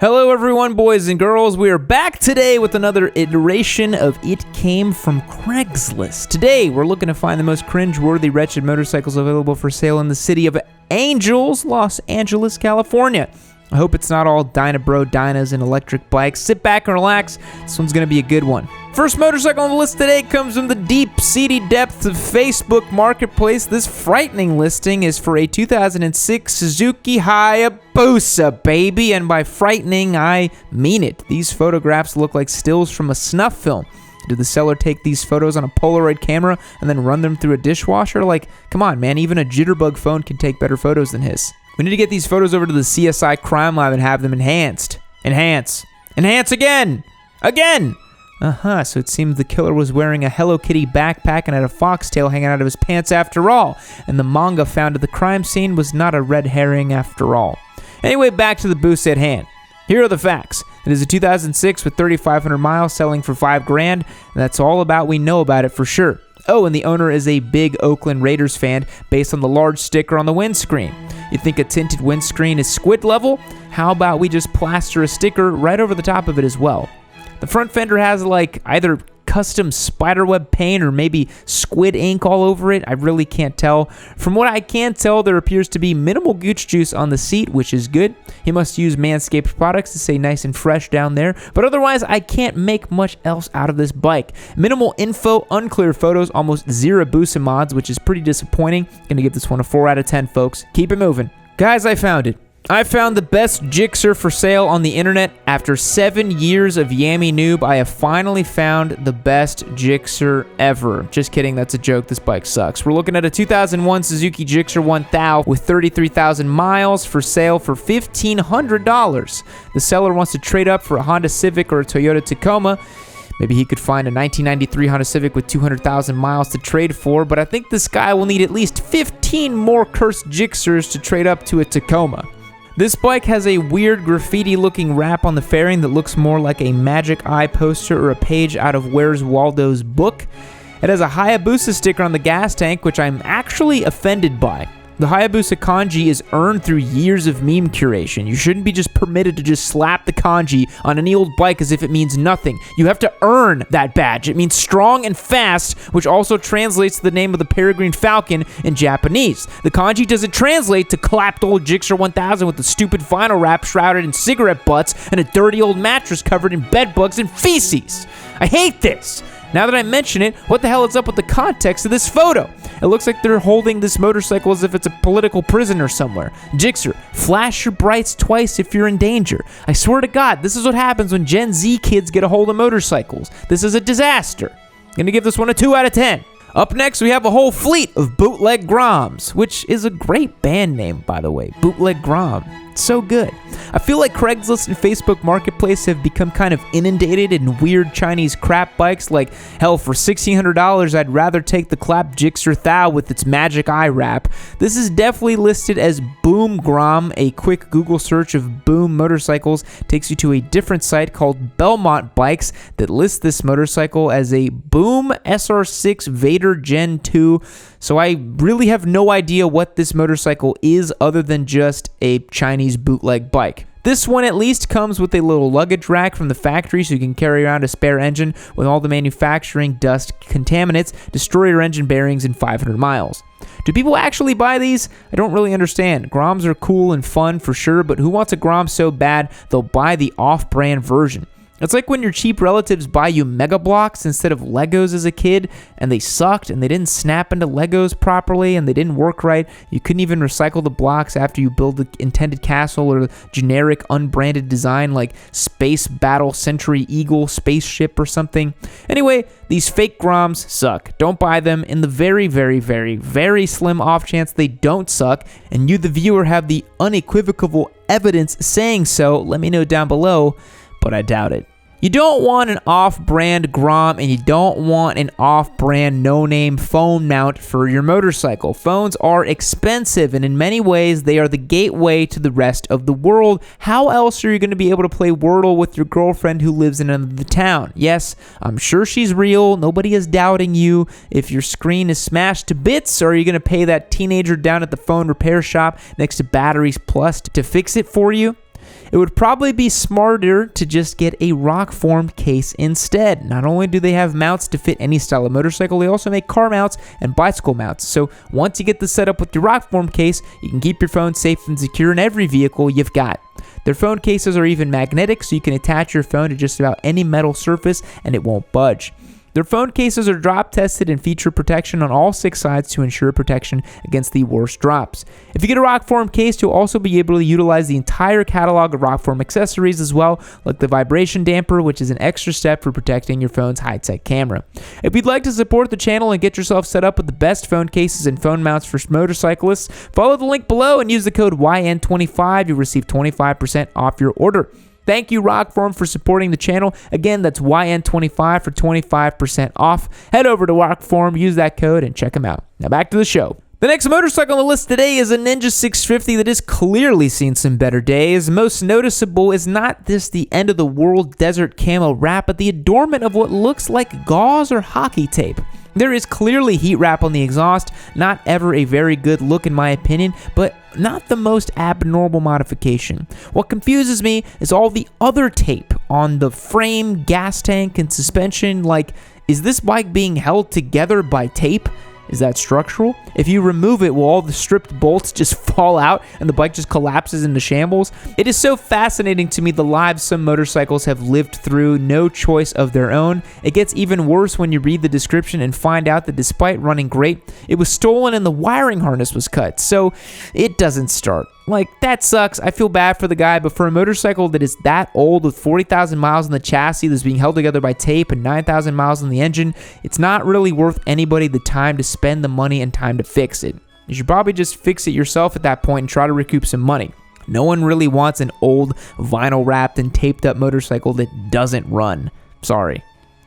Hello everyone, boys and girls. We are back today with another iteration of It Came from Craigslist. Today, we're looking to find the most cringe-worthy, wretched motorcycles available for sale in the city of Angels, Los Angeles, California. I hope it's not all Dyna-Bro Dynas and electric bikes. Sit back and relax. This one's going to be a good one. First motorcycle on the list today comes from the deep, seedy depths of Facebook Marketplace. This frightening listing is for a 2006 Suzuki Hayabusa, baby. And by frightening, I mean it. These photographs look like stills from a snuff film. Did the seller take these photos on a Polaroid camera and then run them through a dishwasher? Like, come on, man. Even a jitterbug phone can take better photos than his. We need to get these photos over to the CSI Crime Lab and have them enhanced. Enhance again! So it seems the killer was wearing a Hello Kitty backpack and had a foxtail hanging out of his pants after all, and the manga found at the crime scene was not a red herring after all. Anyway, back to the Busa at hand. Here are the facts. It is a 2006 with 3,500 miles selling for $5,000, and that's all we know about it for sure. Oh, and the owner is a big Oakland Raiders fan based on the large sticker on the windscreen. You think a tinted windscreen is squid level? How about we just plaster a sticker right over the top of it as well? The front fender has like either custom spiderweb paint or maybe squid ink all over it. I really can't tell. From what I can tell, there appears to be minimal gooch juice on the seat, which is good. He must use Manscaped products to stay nice and fresh down there, but otherwise I can't make much else out of this bike. Minimal info, unclear photos, almost zero Busa mods, which is pretty disappointing. Gonna give this one a 4 out of 10, folks. Keep it moving. Guys, I found it. I found the best Gixxer for sale on the internet. After 7 years of Yammy Noob, I have finally found the best Gixxer ever. Just kidding, that's a joke. This bike sucks. We're looking at a 2001 Suzuki Gixxer 1000 with 33,000 miles for sale for $1,500. The seller wants to trade up for a Honda Civic or a Toyota Tacoma. Maybe he could find a 1993 Honda Civic with 200,000 miles to trade for, but I think this guy will need at least 15 more cursed Gixxers to trade up to a Tacoma. This bike has a weird graffiti-looking wrap on the fairing that looks more like a Magic Eye poster or a page out of Where's Waldo's book. It has a Hayabusa sticker on the gas tank, which I'm actually offended by. The Hayabusa kanji is earned through years of meme curation. You shouldn't be just permitted to just slap the kanji on any old bike as if it means nothing. You have to earn that badge. It means strong and fast, which also translates to the name of the peregrine falcon in Japanese. The kanji doesn't translate to clapped old Gixxer 1000 with the stupid vinyl wrap shrouded in cigarette butts and a dirty old mattress covered in bed bugs and feces. I hate this. Now that I mention it, what the hell is up with the context of this photo? It looks like they're holding this motorcycle as if it's a political prisoner somewhere. Gixxer, flash your brights twice if you're in danger. I swear to God, this is what happens when Gen Z kids get a hold of motorcycles. This is a disaster. I'm gonna give this one a 2 out of 10. Up next, we have a whole fleet of Bootleg Groms, which is a great band name, by the way. Bootleg Grom. It's so good. I feel like Craigslist and Facebook Marketplace have become kind of inundated in weird Chinese crap bikes. Like, hell, for $1,600, I'd rather take the clap Gixxer Thou with its Magic Eye wrap. This is definitely listed as Boom Grom. A quick Google search of Boom motorcycles takes you to a different site called Belmont Bikes that lists this motorcycle as a Boom SR6 Vader Gen 2. So I really have no idea what this motorcycle is other than just a Chinese bootleg bike. This one at least comes with a little luggage rack from the factory so you can carry around a spare engine with all the manufacturing dust contaminants, destroy your engine bearings in 500 miles. Do people actually buy these? I don't really understand. Groms are cool and fun for sure, but who wants a Grom so bad they'll buy the off-brand version? It's like when your cheap relatives buy you Mega Bloks instead of Legos as a kid, and they sucked, and they didn't snap into Legos properly, and they didn't work right. You couldn't even recycle the blocks after you build the intended castle or the generic unbranded design like Space Battle Century Eagle spaceship or something. Anyway, these fake Groms suck. Don't buy them. In the very, very, very, very slim off chance they don't suck, and you, the viewer, have the unequivocal evidence saying so, let me know down below, but I doubt it. You don't want an off-brand Grom, and you don't want an off-brand no-name phone mount for your motorcycle. Phones are expensive, and in many ways, they are the gateway to the rest of the world. How else are you going to be able to play Wordle with your girlfriend who lives in another town? Yes, I'm sure she's real. Nobody is doubting you. If your screen is smashed to bits, are you going to pay that teenager down at the phone repair shop next to Batteries Plus to fix it for you? it would probably be smarter to just get a rock-formed case instead. Not only do they have mounts to fit any style of motorcycle, they also make car mounts and bicycle mounts. So once you get this set up with your rock-formed case, you can keep your phone safe and secure in every vehicle you've got. Their phone cases are even magnetic, so you can attach your phone to just about any metal surface and it won't budge. Their phone cases are drop tested and feature protection on all 6 sides to ensure protection against the worst drops. If you get a Rockform case, you'll also be able to utilize the entire catalog of Rockform accessories as well, like the vibration damper, which is an extra step for protecting your phone's high-tech camera. If you'd like to support the channel and get yourself set up with the best phone cases and phone mounts for motorcyclists, follow the link below and use the code YN25. You'll receive 25% off your order. Thank you, Rockform, for supporting the channel. Again, that's YN25 for 25% off. Head over to Rockform, use that code, and check them out. Now back to the show. The next motorcycle on the list today is a Ninja 650 that has clearly seen some better days. Most noticeable is not this the end-of-the-world desert camo wrap, but the adornment of what looks like gauze or hockey tape. There is clearly heat wrap on the exhaust, not ever a very good look in my opinion, but not the most abnormal modification. What confuses me is all the other tape on the frame, gas tank, and suspension. Like, is this bike being held together by tape? Is that structural? If you remove it, will all the stripped bolts just fall out and the bike just collapses into shambles? It is so fascinating to me the lives some motorcycles have lived through, no choice of their own. It gets even worse when you read the description and find out that despite running great, it was stolen and the wiring harness was cut, so it doesn't start. Like, that sucks. I feel bad for the guy, but for a motorcycle that is that old with 40,000 miles on the chassis that's being held together by tape and 9,000 miles on the engine, it's not really worth anybody the time to spend the money and time to fix it. You should probably just fix it yourself at that point and try to recoup some money. No one really wants an old vinyl wrapped and taped up motorcycle that doesn't run. Sorry.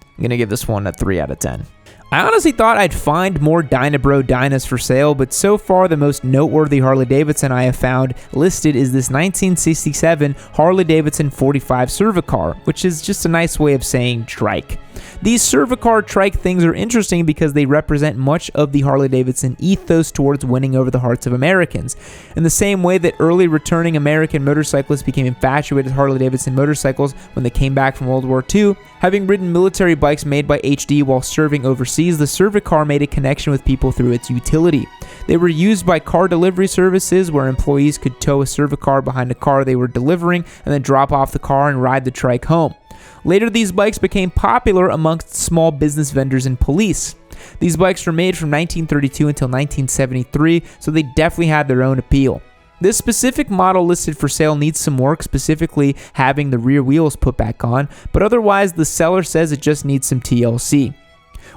I'm going to give this one a 3 out of 10. I honestly thought I'd find more Dynabro Dynas for sale, but so far the most noteworthy Harley-Davidson I have found listed is this 1967 Harley-Davidson 45 Cervicar, which is just a nice way of saying trike. These Cervicar trike things are interesting because they represent much of the Harley-Davidson ethos towards winning over the hearts of Americans. In the same way that early returning American motorcyclists became infatuated with Harley-Davidson motorcycles when they came back from World War II, having ridden military bikes made by HD while serving overseas, the Cervicar made a connection with people through its utility. They were used by car delivery services where employees could tow a Cervicar behind a car they were delivering and then drop off the car and ride the trike home. Later, these bikes became popular amongst small business vendors and police. These bikes were made from 1932 until 1973, so they definitely had their own appeal. This specific model listed for sale needs some work, specifically having the rear wheels put back on, but otherwise the seller says it just needs some TLC.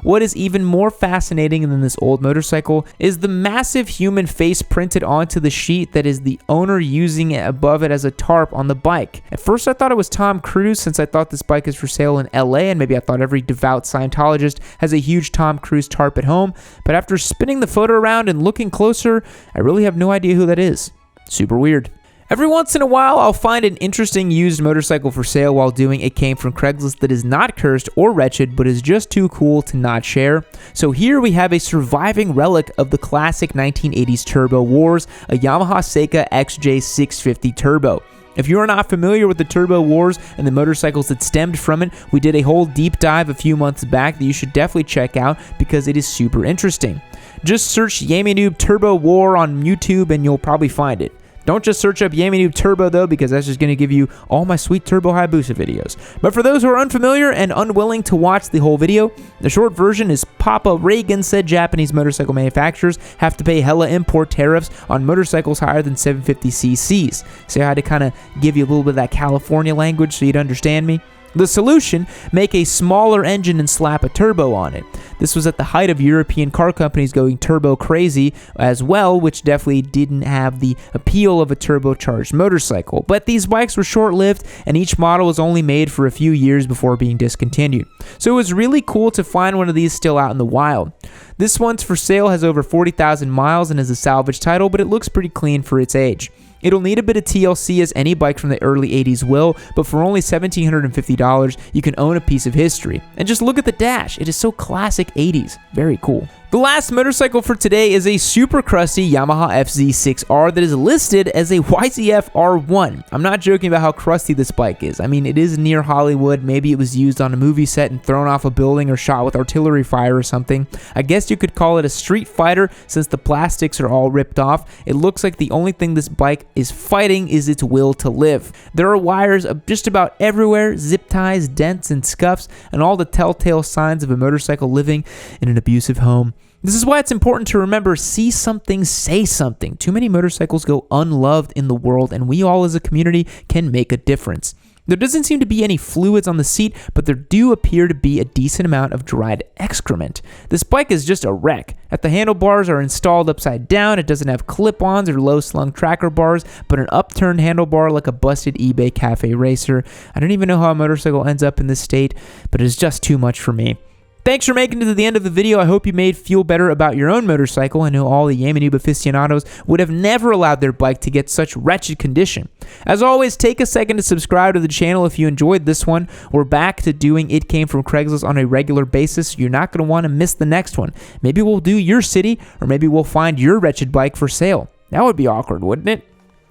What is even more fascinating than this old motorcycle is the massive human face printed onto the sheet that is the owner using it above it as a tarp on the bike. At first I thought it was Tom Cruise since I thought this bike is for sale in LA and maybe I thought every devout Scientologist has a huge Tom Cruise tarp at home, but after spinning the photo around and looking closer, I really have no idea who that is. Super weird. Every once in a while, I'll find an interesting used motorcycle for sale while doing a came from Craigslist that is not cursed or wretched, but is just too cool to not share. So here we have a surviving relic of the classic 1980s Turbo Wars, a Yamaha Seika XJ650 Turbo. If you are not familiar with the Turbo Wars and the motorcycles that stemmed from it, we did a whole deep dive a few months back that you should definitely check out because it is super interesting. Just search Yamanoob Turbo War on YouTube and you'll probably find it. Don't just search up Yamanoob Turbo though, because that's just going to give you all my sweet Turbo Hayabusa videos. But for those who are unfamiliar and unwilling to watch the whole video, the short version is Papa Reagan said Japanese motorcycle manufacturers have to pay hella import tariffs on motorcycles higher than 750 cc's. So I had to kind of give you a little bit of that California language so you'd understand me. The solution, make a smaller engine and slap a turbo on it. This was at the height of European car companies going turbo crazy as well, which definitely didn't have the appeal of a turbocharged motorcycle. But these bikes were short-lived, and each model was only made for a few years before being discontinued. So it was really cool to find one of these still out in the wild. This one's for sale, has over 40,000 miles, and is a salvage title, but it looks pretty clean for its age. It'll need a bit of TLC as any bike from the early 80s will, but for only $1,750, you can own a piece of history. And just look at the dash. It is so classic 80s. Very cool. The last motorcycle for today is a super crusty Yamaha FZ6R that is listed as a YZF R1. I'm not joking about how crusty this bike is. I mean, it is near Hollywood. Maybe it was used on a movie set and thrown off a building or shot with artillery fire or something. I guess you could call it a street fighter since the plastics are all ripped off. It looks like the only thing this bike is fighting is its will to live. There are wires just about everywhere, zip ties, dents, and scuffs, and all the telltale signs of a motorcycle living in an abusive home. This is why it's important to remember, see something, say something. Too many motorcycles go unloved in the world, and we all as a community can make a difference. There doesn't seem to be any fluids on the seat, but there do appear to be a decent amount of dried excrement. This bike is just a wreck. The handlebars are installed upside down. It doesn't have clip-ons or low-slung tracker bars, but an upturned handlebar like a busted eBay cafe racer. I don't even know how a motorcycle ends up in this state, but it is just too much for me. Thanks for making it to the end of the video. I hope you feel better about your own motorcycle. I know all the Yamanube aficionados would have never allowed their bike to get such wretched condition. As always, take a second to subscribe to the channel if you enjoyed this one. We're back to doing It Came From Craigslist on a regular basis. You're not going to want to miss the next one. Maybe we'll do your city, or maybe we'll find your wretched bike for sale. That would be awkward, wouldn't it?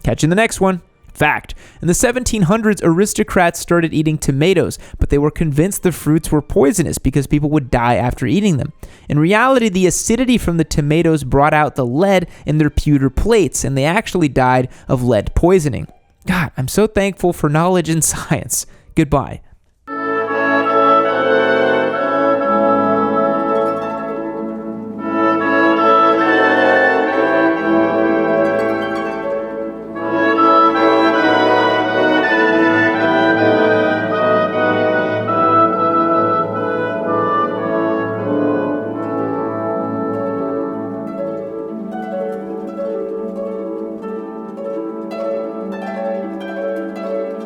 Catch you in the next one. Fact: in the 1700s, aristocrats started eating tomatoes, but they were convinced the fruits were poisonous because people would die after eating them. In reality, the acidity from the tomatoes brought out the lead in their pewter plates, and they actually died of lead poisoning. God, I'm so thankful for knowledge and science. Goodbye.